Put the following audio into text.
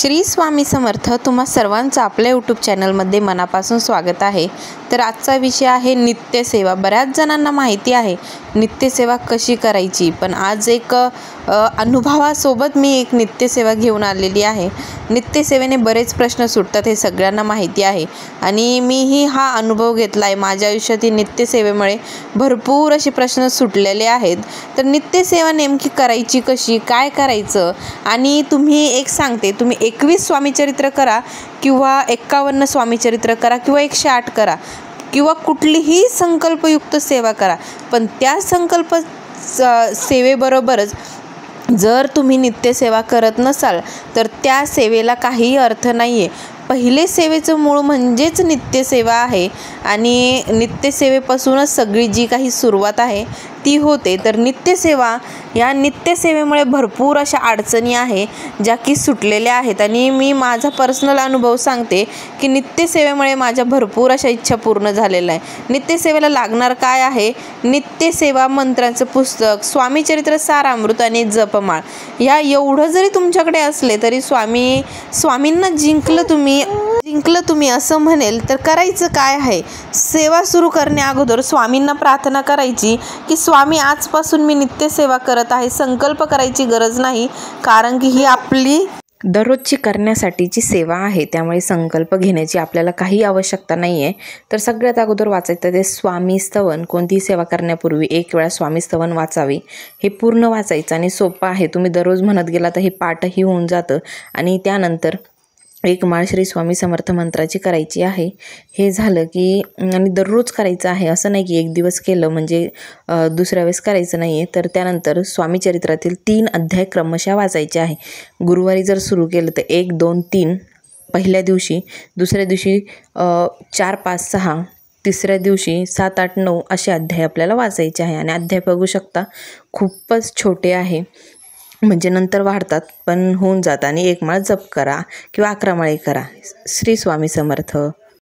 श्री स्वामी समर्थ. तुम्हा सर्वांचं आपल्या यूट्यूब चॅनलमध्ये मनापासून स्वागत आहे. तर आजचा विषय आहे नित्यसेवा. बऱ्याच जणांना माहिती आहे नित्यसेवा कशी करायची, पण आज एक अनुभवासोबत मी एक नित्यसेवा घेऊन आलेली आहे. नित्यसेवेने बरेच प्रश्न सुटतात हे सगळ्यांना माहिती आहे आणि मीही हा अनुभव घेतला आहे. माझ्या आयुष्यातील नित्यसेवेमुळे भरपूर असे प्रश्न सुटलेले आहेत. तर नित्यसेवा नेमकी करायची कशी, काय करायचं, आणि तुम्ही एक सांगते, तुम्ही 21 स्वामीचरित्र करा किंवा 51 स्वामीचरित्र करा किंवा 108 करा किंवा कुठलीही संकल्पयुक्त सेवा करा, पण त्या संकल्प सेवेबरोबरच जर तुम्ही नित्यसेवा करत नसाल तर त्या सेवेला काही अर्थ नाही आहे. पहिले सेवेचं मूळ म्हणजेच नित्यसेवा आहे आणि नित्यसेवेपासूनच सगळी जी काही सुरुवात आहे ती होते. तर या नित्यसेवेमुळे भरपूर अशा अडचणी आहे ज्या की सुटलेल्या आहेत आणि मी माझा पर्सनल अनुभव सांगते की नित्यसेवेमुळे माझ्या भरपूर अशा इच्छा पूर्ण झालेल्या आहे. नित्यसेवेला लागणार काय आहे? नित्यसेवा मंत्रांचं पुस्तक, स्वामीचरित्र सारामृत आणि जपमाळ. या एवढं जरी तुमच्याकडे असले तरी स्वामींना जिंकलं तुम्ही असं म्हणेल. तर करायचं काय आहे? सेवा सुरू करण्या अगोदर स्वामींना प्रार्थना करायची की स्वामी, आजपासून मी नित्यसेवा करत आहे. संकल्प करायची गरज नाही, कारण की ही आपली दररोजची करण्यासाठीची सेवा आहे, त्यामुळे संकल्प घेण्याची आपल्याला काही आवश्यकता नाही आहे. तर सगळ्यात अगोदर वाचायचं ते स्वामी स्तवन. कोणतीही सेवा करण्यापूर्वी एक वेळा स्वामी स्तवन वाचावे. हे पूर्ण वाचायचं आणि सोपं आहे. तुम्ही दररोज म्हणत गेला तर हे पाठही होऊन जातं. आणि त्यानंतर एक माळ श्री स्वामी समर्थ मंत्राची करायची आहे. हे झालं की आणि दररोज करायचं आहे, असं नाही की एक दिवस केलं म्हणजे दुसऱ्या वेळेस करायचं नाही आहे. तर त्यानंतर स्वामीचरित्रातील 3 अध्याय क्रमशः वाचायचे आहे. गुरुवारी जर सुरू केलं तर 1, 2, 3 पहिल्या दिवशी, दुसऱ्या दिवशी 4, 5, 6, तिसऱ्या दिवशी 7, 8, 9 असे अध्याय आपल्याला वाचायचे आहे. आणि अध्याय बघू शकता खूपच छोटे आहे, म्हणजे नंतर वाढतात पण होऊन जातात. आणि 1 माळ जप करा किंवा 11 माळी करा. श्री स्वामी समर्थ.